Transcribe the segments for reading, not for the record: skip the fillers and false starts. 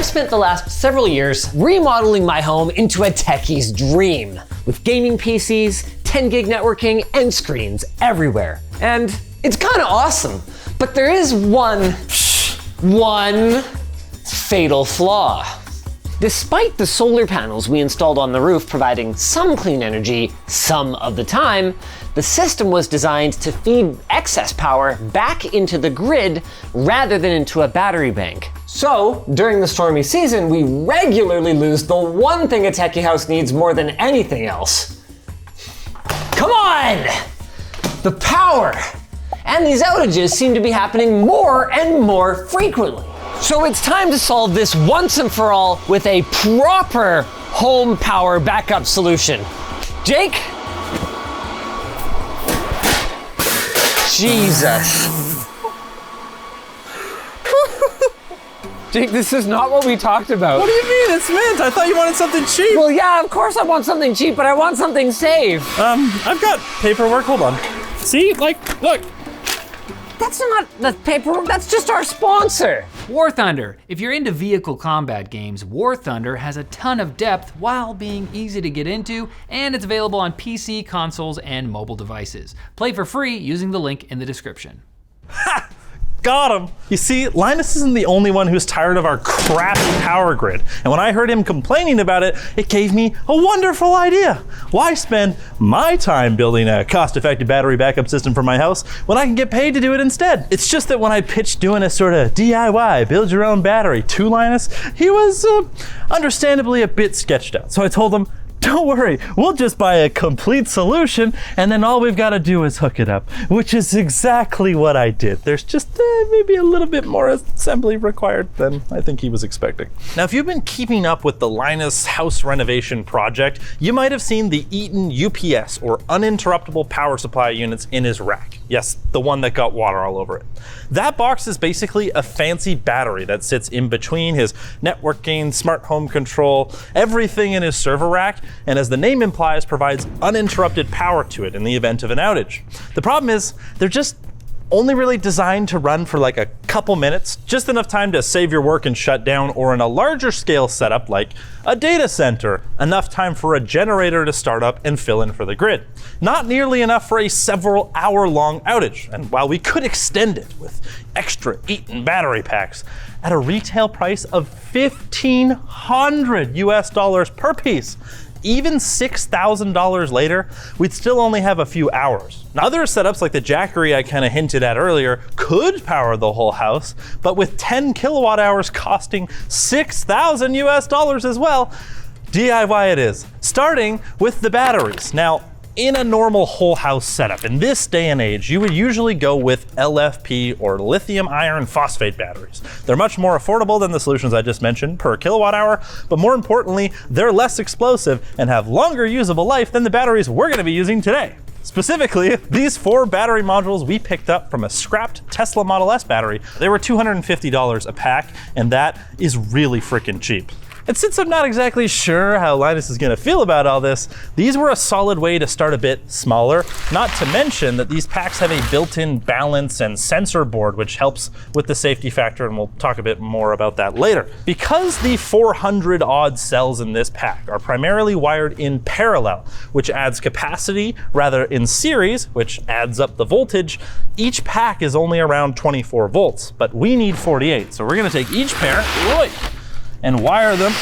I've spent the last several years remodeling my home into a techie's dream, with gaming PCs, 10 gig networking, and screens everywhere. And it's kind of awesome, but there is one fatal flaw. Despite the solar panels we installed on the roof providing some clean energy some of the time, the system was designed to feed excess power back into the grid rather than into a battery bank. So, during the stormy season, we regularly lose the one thing a techie house needs more than anything else. Come on! The power! And these outages seem to be happening more and more frequently. So it's time to solve this once and for all with a proper home power backup solution. Jake? Jesus. Jake, this is not what we talked about. What do you mean? It's mint. I thought you wanted something cheap. Well, yeah, of course I want something cheap, but I want something safe. I've got paperwork. Hold on. See? Like, look. That's not the paperwork, that's just our sponsor. War Thunder. If you're into vehicle combat games, War Thunder has a ton of depth while being easy to get into, and it's available on PC, consoles, and mobile devices. Play for free using the link in the description. Ha! Got him. You see, Linus isn't the only one who's tired of our crappy power grid. And when I heard him complaining about it, it gave me a wonderful idea. Why spend my time building a cost-effective battery backup system for my house when I can get paid to do it instead? It's just that when I pitched doing a sort of DIY, build your own battery to Linus, he was understandably a bit sketched out. So I told him, don't worry, we'll just buy a complete solution and then all we've got to do is hook it up, which is exactly what I did. There's just maybe a little bit more assembly required than I think he was expecting. Now, if you've been keeping up with the Linus house renovation project, you might have seen the Eaton UPS, or uninterruptible power supply units, in his rack. Yes, the one that got water all over it. That box is basically a fancy battery that sits in between his networking, smart home control, everything in his server rack, and as the name implies, provides uninterrupted power to it in the event of an outage. The problem is, they're just only really designed to run for like a couple minutes, just enough time to save your work and shut down, or in a larger scale setup like a data center, enough time for a generator to start up and fill in for the grid. Not nearly enough for a several hour long outage. And while we could extend it with extra Eaton battery packs at a retail price of $1,500 US per piece, even $6,000 later, we'd still only have a few hours. Now, other setups like the Jackery I kind of hinted at earlier could power the whole house, but with 10 kilowatt hours costing $6,000 US as well, DIY it is, starting with the batteries. Now, in a normal whole house setup, in this day and age, you would usually go with LFP or lithium iron phosphate batteries. They're much more affordable than the solutions I just mentioned per kilowatt hour, but more importantly, they're less explosive and have longer usable life than the batteries we're gonna be using today. Specifically, these 4 battery modules we picked up from a scrapped Tesla Model S battery. They were $250 a pack, and that is really freaking cheap. And since I'm not exactly sure how Linus is gonna feel about all this, these were a solid way to start a bit smaller, not to mention that these packs have a built-in balance and sensor board, which helps with the safety factor, and we'll talk a bit more about that later. Because the 400 odd cells in this pack are primarily wired in parallel, which adds capacity rather in series, which adds up the voltage, each pack is only around 24 volts, but we need 48. So we're gonna take each pair, and wire them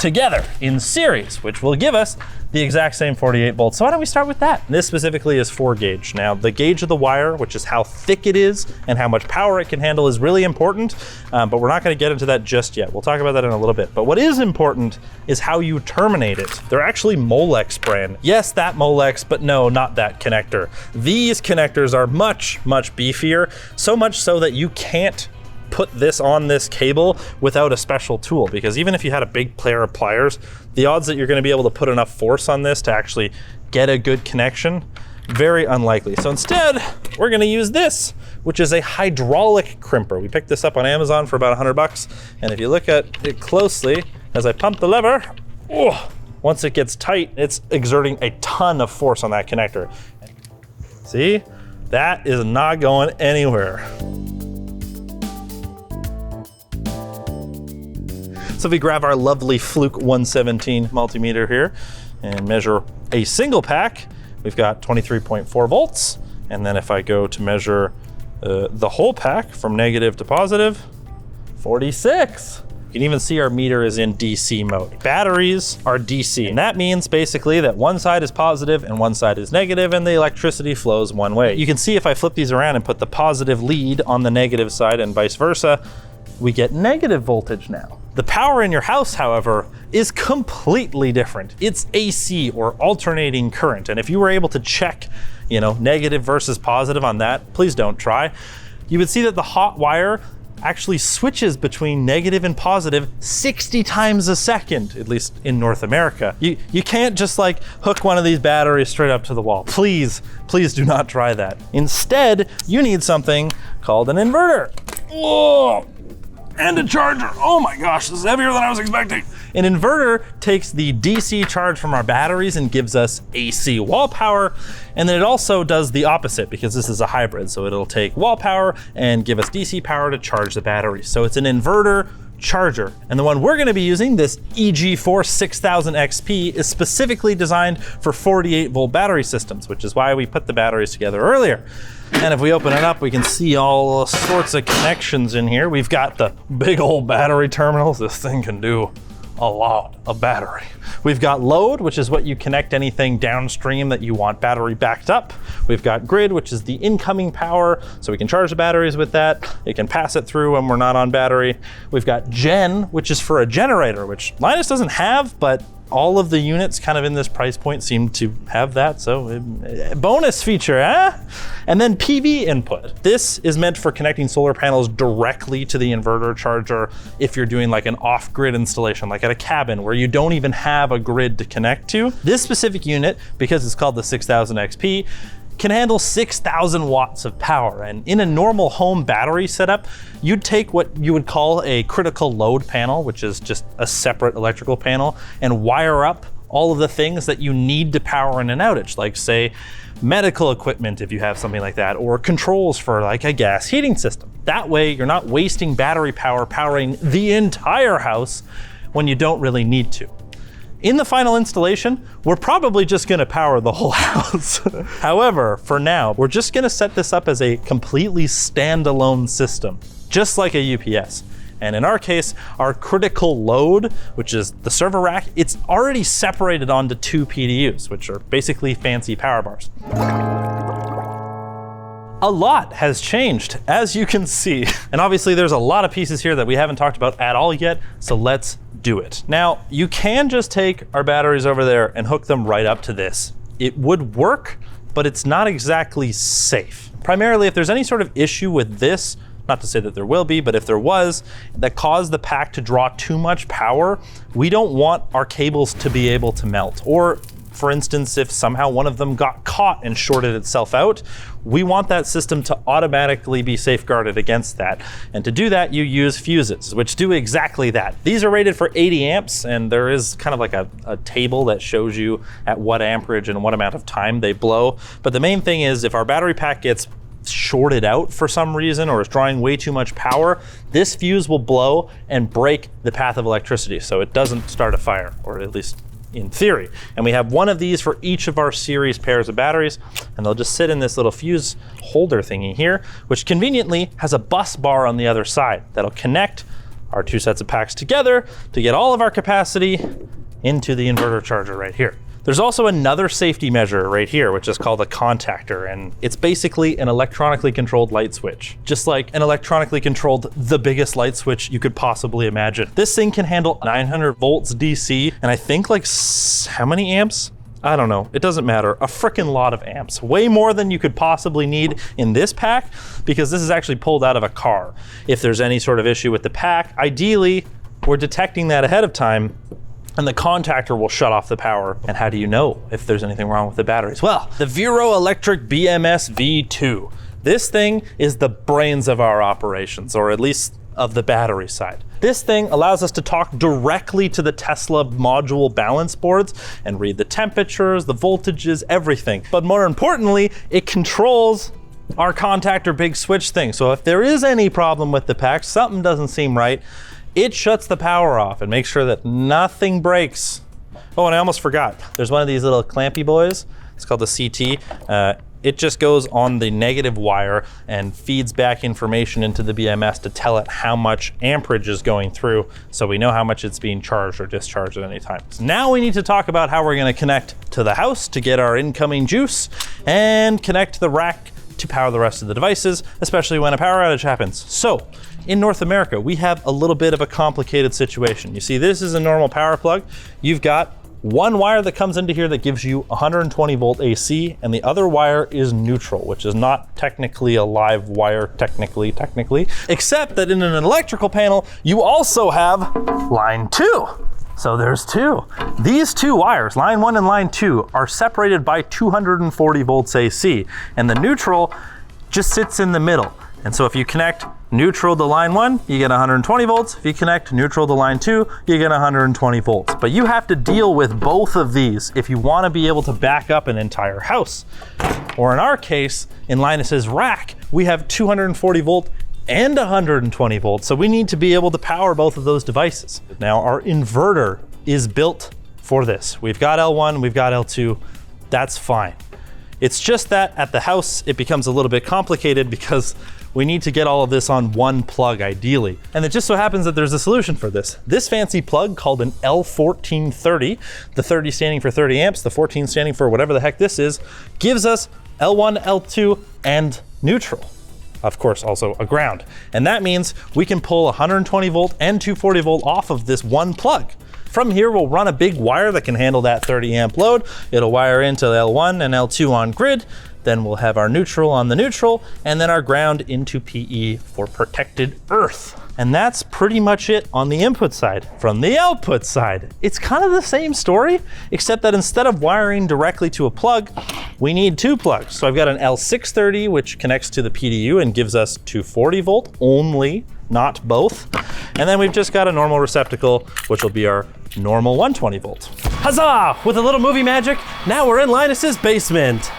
together in series, which will give us the exact same 48 volts. So why don't we start with that? This specifically is 4 gauge. Now, the gauge of the wire, which is how thick it is and how much power it can handle, is really important, but we're not gonna get into that just yet. We'll talk about that in a little bit. But what is important is how you terminate it. They're actually Molex brand. Yes, that Molex, but no, not that connector. These connectors are much, much beefier, so much so that you can't put this on this cable without a special tool, because even if you had a big pair of pliers, the odds that you're going to be able to put enough force on this to actually get a good connection, very unlikely. So instead, we're going to use this, which is a hydraulic crimper. We picked this up on Amazon for about 100 bucks, and if you look at it closely, as I pump the lever, once it gets tight, it's exerting a ton of force on that connector. See? That is not going anywhere. So if we grab our lovely Fluke 117 multimeter here and measure a single pack, we've got 23.4 volts. And then if I go to measure the whole pack from negative to positive, 46. You can even see our meter is in DC mode. Batteries are DC, and that means basically that one side is positive and one side is negative, and the electricity flows one way. You can see if I flip these around and put the positive lead on the negative side and vice versa, we get negative voltage now. The power in your house, however, is completely different. It's AC, or alternating current, and if you were able to check, negative versus positive on that, please don't try. You would see that the hot wire actually switches between negative and positive 60 times a second, at least in North America. You can't just like hook one of these batteries straight up to the wall. Please do not try that. Instead, you need something called an inverter. Oh, and a charger. Oh my gosh, this is heavier than I was expecting. An inverter takes the DC charge from our batteries and gives us AC wall power, and then it also does the opposite because this is a hybrid, so it'll take wall power and give us DC power to charge the batteries. So it's an inverter charger, and the one we're going to be using, this EG4 6000 XP, is specifically designed for 48 volt battery systems, which is why we put the batteries together earlier. And if we open it up, we can see all sorts of connections in here. We've got the big old battery terminals. This thing can do a lot of battery. We've got load, which is what you connect anything downstream that you want battery backed up. We've got grid, which is the incoming power, so we can charge the batteries with that. It can pass it through when we're not on battery. We've got gen, which is for a generator, which Linus doesn't have, but all of the units kind of in this price point seem to have that, so bonus feature, huh? And then PV input. This is meant for connecting solar panels directly to the inverter charger if you're doing like an off-grid installation, like at a cabin where you don't even have a grid to connect to. This specific unit, because it's called the 6000 XP, can handle 6,000 watts of power. And in a normal home battery setup, you'd take what you would call a critical load panel, which is just a separate electrical panel, and wire up all of the things that you need to power in an outage, like say medical equipment if you have something like that, or controls for like a gas heating system. That way you're not wasting battery power powering the entire house when you don't really need to. In the final installation, we're probably just gonna power the whole house. However, for now, we're just gonna set this up as a completely standalone system, just like a UPS. And in our case, our critical load, which is the server rack, it's already separated onto two PDUs, which are basically fancy power bars. A lot has changed, as you can see. And obviously there's a lot of pieces here that we haven't talked about at all yet, so let's do it. Now, you can just take our batteries over there and hook them right up to this. It would work, but it's not exactly safe. Primarily, if there's any sort of issue with this, not to say that there will be, but if there was, that caused the pack to draw too much power, we don't want our cables to be able to melt. Or for instance, if somehow one of them got caught and shorted itself out, we want that system to automatically be safeguarded against that. And to do that, you use fuses, which do exactly that. These are rated for 80 amps, and there is kind of like a table that shows you at what amperage and what amount of time they blow. But the main thing is if our battery pack gets shorted out for some reason or is drawing way too much power, this fuse will blow and break the path of electricity, so it doesn't start a fire, or at least in theory. And we have one of these for each of our series pairs of batteries, and they'll just sit in this little fuse holder thingy here, which conveniently has a bus bar on the other side that'll connect our two sets of packs together to get all of our capacity into the inverter charger right here. There's also another safety measure right here, which is called a contactor, and it's basically an electronically controlled light switch, just like an electronically controlled, the biggest light switch you could possibly imagine. This thing can handle 900 volts DC, and I think like how many amps? I don't know, it doesn't matter, a frickin' lot of amps. Way more than you could possibly need in this pack, because this is actually pulled out of a car. If there's any sort of issue with the pack, ideally, we're detecting that ahead of time, and the contactor will shut off the power. And how do you know if there's anything wrong with the batteries? Well, the Vero Electric BMS V2. This thing is the brains of our operations, or at least of the battery side. This thing allows us to talk directly to the Tesla module balance boards and read the temperatures, the voltages, everything. But more importantly, it controls our contactor big switch thing. So if there is any problem with the pack, something doesn't seem right, it shuts the power off and makes sure that nothing breaks. Oh, and I almost forgot. There's one of these little clampy boys. It's called the CT. It just goes on the negative wire and feeds back information into the BMS to tell it how much amperage is going through, so we know how much it's being charged or discharged at any time. So now we need to talk about how we're gonna connect to the house to get our incoming juice and connect the rack to power the rest of the devices, especially when a power outage happens. So in North America, we have a little bit of a complicated situation. You see, this is a normal power plug. You've got one wire that comes into here that gives you 120 volt AC, and the other wire is neutral, which is not technically a live wire, technically, except that in an electrical panel, you also have line 2. So there's 2. These 2 wires, line 1 and line 2, are separated by 240 volts AC, and the neutral just sits in the middle. And so if you connect neutral to line 1, you get 120 volts. If you connect neutral to line 2, you get 120 volts. But you have to deal with both of these if you want to be able to back up an entire house. Or in our case, in Linus's rack, we have 240 volt and 120 volts. So we need to be able to power both of those devices. Now our inverter is built for this. We've got L1, we've got L2, that's fine. It's just that at the house, it becomes a little bit complicated because we need to get all of this on one plug ideally. And it just so happens that there's a solution for this. This fancy plug called an L1430, the 30 standing for 30 amps, the 14 standing for whatever the heck this is, gives us L1, L2, and neutral. Of course, also a ground. And that means we can pull 120 volt and 240 volt off of this one plug. From here, we'll run a big wire that can handle that 30 amp load. It'll wire into L1 and L2 on grid. Then we'll have our neutral on the neutral, and then our ground into PE for protected earth. And that's pretty much it on the input side. From the output side, it's kind of the same story, except that instead of wiring directly to a plug, we need 2 plugs. So I've got an L630, which connects to the PDU and gives us 240 volt only, not both. And then we've just got a normal receptacle, which will be our normal 120 volt. Huzzah! With a little movie magic, now we're in Linus's basement.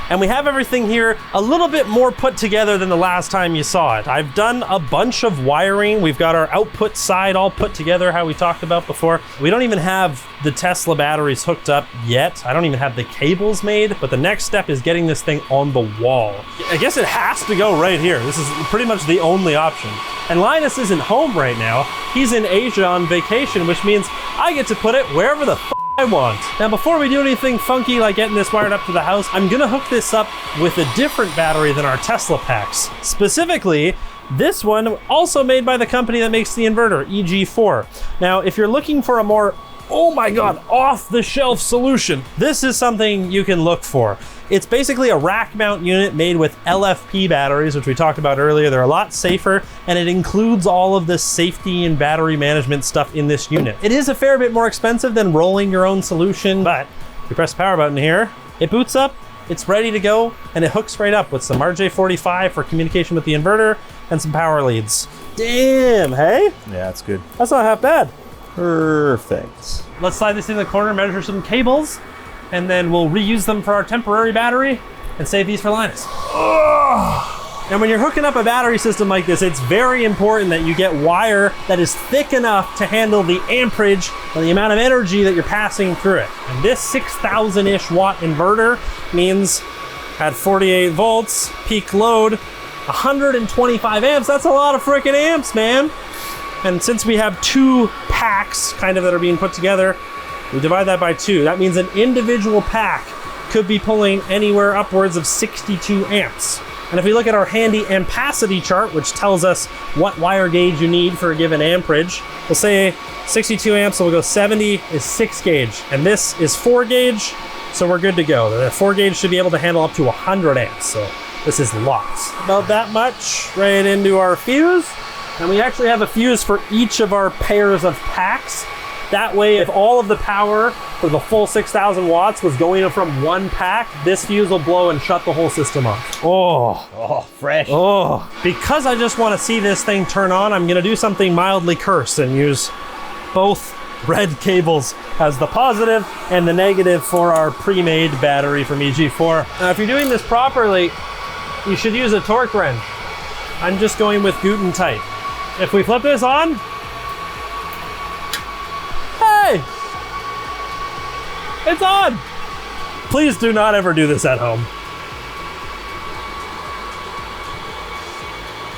And we have everything here a little bit more put together than the last time you saw it. I've done a bunch of wiring. We've got our output side all put together, how we talked about before. We don't even have the Tesla batteries hooked up yet. I don't even have the cables made, but the next step is getting this thing on the wall. I guess it has to go right here. This is pretty much the only option. And Linus isn't home right now. He's in Asia on vacation, which means I get to put it wherever the I want. Now, before we do anything funky like getting this wired up to the house, I'm gonna hook this up with a different battery than our Tesla packs. Specifically, this one also made by the company that makes the inverter, EG4. Now, if you're looking for a more, oh my God, off-the-shelf solution, this is something you can look for. It's basically a rack mount unit made with LFP batteries, which we talked about earlier. They're a lot safer, and it includes all of the safety and battery management stuff in this unit. It is a fair bit more expensive than rolling your own solution, but if you press the power button here, it boots up, it's ready to go, and it hooks right up with some RJ45 for communication with the inverter and some power leads. Damn, hey? Yeah, that's good. That's not half bad. Perfect. Let's slide this in the corner, measure some cables, and then we'll reuse them for our temporary battery and save these for Linus. And when you're hooking up a battery system like this, it's very important that you get wire that is thick enough to handle the amperage and the amount of energy that you're passing through it. And this 6,000-ish watt inverter means at 48 volts, peak load, 125 amps. That's a lot of freaking amps, man. And since we have 2 packs kind of that are being put together, we divide that by 2. That means an individual pack could be pulling anywhere upwards of 62 amps. And if we look at our handy ampacity chart, which tells us what wire gauge you need for a given amperage, we'll say 62 amps, so we'll go 70 is 6 gauge. And this is 4 gauge, so we're good to go. The 4 gauge should be able to handle up to 100 amps, so this is lots. About that much right into our fuse. And we actually have a fuse for each of our pairs of packs. That way, if all of the power for the full 6,000 watts was going from one pack, this fuse will blow and shut the whole system off. Oh, fresh. Oh, because I just want to see this thing turn on, I'm gonna do something mildly cursed and use both red cables as the positive and the negative for our pre-made battery from EG4. Now, if you're doing this properly, you should use a torque wrench. I'm just going with Guten tight. If we flip this on, Hey! It's on! Please do not ever do this at home.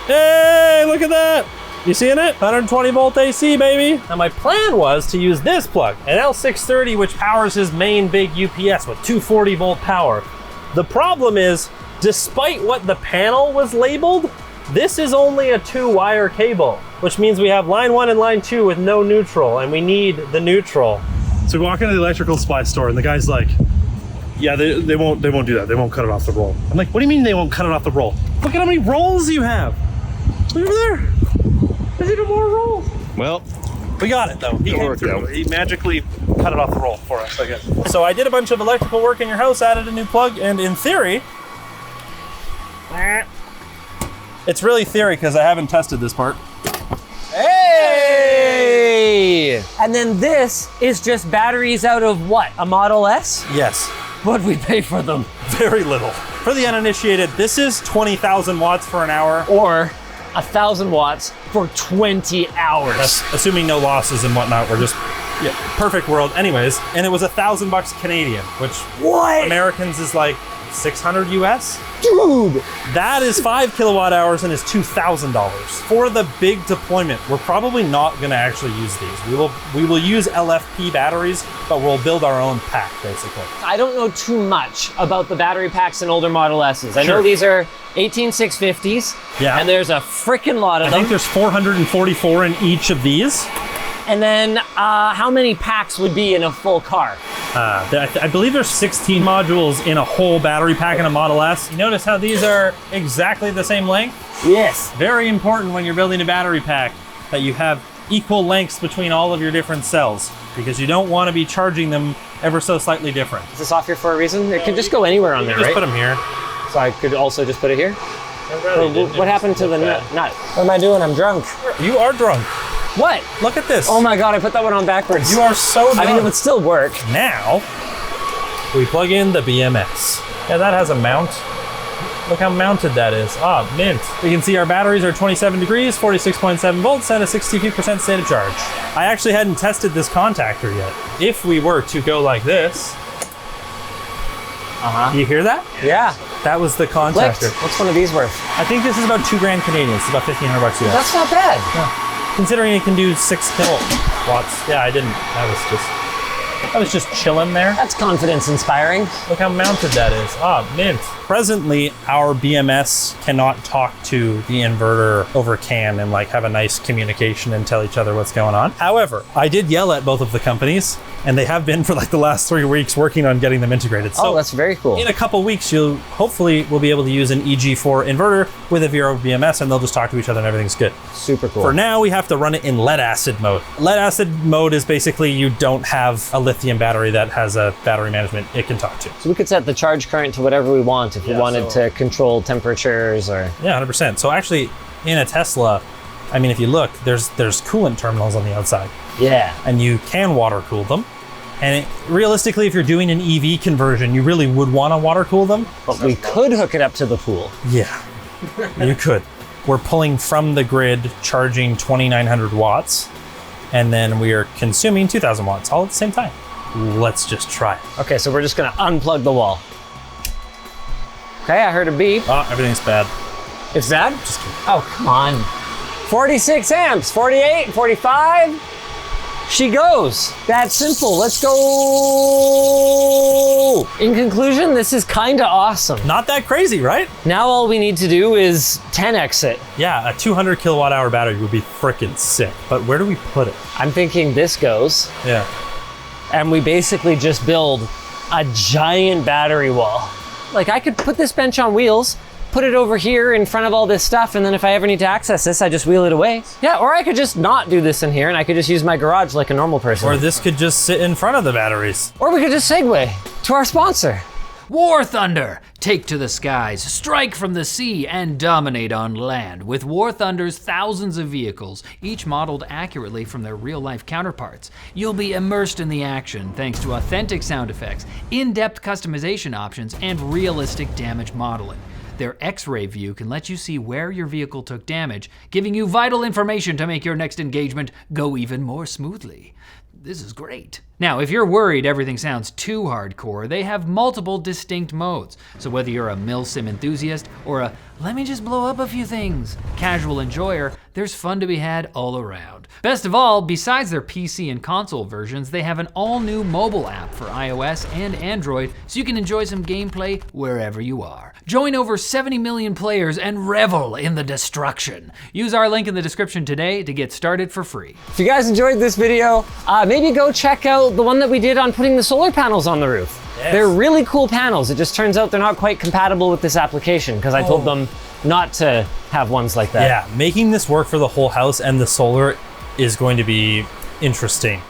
Hey, look at that! You seeing it? 120 volt AC, baby. Now my plan was to use this plug, an L630, which powers his main big UPS with 240 volt power. The problem is, despite what the panel was labeled, this is only a 2-wire cable, which means we have line 1 and line 2 with no neutral, and we need the neutral. So we walk into the electrical supply store, and the guy's like, yeah, they won't do that. They won't cut it off the roll. I'm like, what do you mean they won't cut it off the roll? Look at how many rolls you have. Look over there. There's even more rolls. Well, we got it though. He came through. He magically cut it off the roll for us, I guess. So I did a bunch of electrical work in your house, added a new plug, and in theory, it's really theory because I haven't tested this part. Hey! And then this is just batteries out of what? A Model S? Yes. What'd we pay for them? Very little. For the uninitiated, this is 20,000 watts for an hour. Or 1,000 watts for 20 hours. That's assuming no losses and whatnot. We're just, yeah, perfect world. Anyways, and it was $1,000 Canadian, which What? Americans is like 600 US. Dude! That is 5 kilowatt hours and is $2,000. For the big deployment, we're probably not gonna actually use these. We will use LFP batteries, but we'll build our own pack, basically. I don't know too much about the battery packs in older Model S's. I know Sure. these are 18650s, Yeah. and there's a freaking lot of I them. think there's 444 in each of these. And then how many packs would be in a full car? I believe there's 16 modules in a whole battery pack in a Model S. You notice how these are exactly the same length? Yes. Very important when you're building a battery pack that you have equal lengths between all of your different cells, because you don't want to be charging them ever so slightly different. Is this off here for a reason? It can just go anywhere on there, Just right? put them here. So I could also just put it here? What happened to the nut? What am I doing? I'm drunk. You are drunk. What? Look at this. Oh my God, I put that one on backwards. You are so drunk. I mean, it would still work. Now, we plug in the BMS. Yeah, that has a mount. Look how mounted that is. Ah, mint. We can see our batteries are 27 degrees, 46.7 volts, and a 62% state of charge. I actually hadn't tested this contactor yet. If we were to go like this, you hear that? Yeah. That was the Clicked. contactor. What's one of these worth? I think this is about $2,000 Canadian. It's about $1,500 US. That's not bad. Considering it can do 6 kilowatts. Yeah, I didn't. I was just chilling there. That's confidence inspiring. Look how mounted that is. Ah, mint. Presently, our BMS cannot talk to the inverter over CAN and like have a nice communication and tell each other what's going on. However, I did yell at both of the companies, and they have been for like the last 3 weeks working on getting them integrated. So Oh, that's very cool. in a couple weeks, you'll hopefully will be able to use an EG4 inverter with a Vero BMS, and they'll just talk to each other and everything's good. Super cool. For now, we have to run it in lead acid mode. Lead acid mode is basically you don't have a lithium battery that has a battery management it can talk to. So we could set the charge current to whatever we want if we wanted to control temperatures or... Yeah, 100%. So actually, in a Tesla, I mean, if you look, there's coolant terminals on the outside, Yeah. and you can water cool them. And realistically, if you're doing an EV conversion, you really would want to water cool them. But we could hook it up to the pool. Yeah, you could. We're pulling from the grid, charging 2,900 watts, and then we are consuming 2,000 watts all at the same time. Let's just try it. Okay, so we're just gonna unplug the wall. Okay, I heard a beep. Oh, everything's bad. It's that? Just kidding. Oh, come on. 46 amps, 48, 45. She goes. That's simple. Let's go. In conclusion, this is kinda awesome. Not that crazy, right? Now all we need to do is 10x it. Yeah, a 200 kilowatt hour battery would be freaking sick. But where do we put it? I'm thinking this goes, Yeah. and we basically just build a giant battery wall. Like I could put this bench on wheels, put it over here in front of all this stuff, and then if I ever need to access this, I just wheel it away. Yeah, or I could just not do this in here, and I could just use my garage like a normal person. Or this could just sit in front of the batteries. Or we could just segue to our sponsor. War Thunder! Take to the skies, strike from the sea, and dominate on land with War Thunder's thousands of vehicles, each modeled accurately from their real-life counterparts. You'll be immersed in the action thanks to authentic sound effects, in-depth customization options, and realistic damage modeling. Their X-ray view can let you see where your vehicle took damage, giving you vital information to make your next engagement go even more smoothly. this is great. Now, if you're worried everything sounds too hardcore, they have multiple distinct modes. So whether you're a milsim enthusiast or a let me just blow up a few things casual enjoyer, there's fun to be had all around. Best of all, besides their PC and console versions, they have an all-new mobile app for iOS and Android, so you can enjoy some gameplay wherever you are. Join over 70 million players and revel in the destruction. Use our link in the description today to get started for free. If you guys enjoyed this video, maybe go check out the one that we did on putting the solar panels on the roof. Yes. They're really cool panels. It just turns out they're not quite compatible with this application because I told them not to have ones like that. Yeah, making this work for the whole house and the solar is going to be interesting.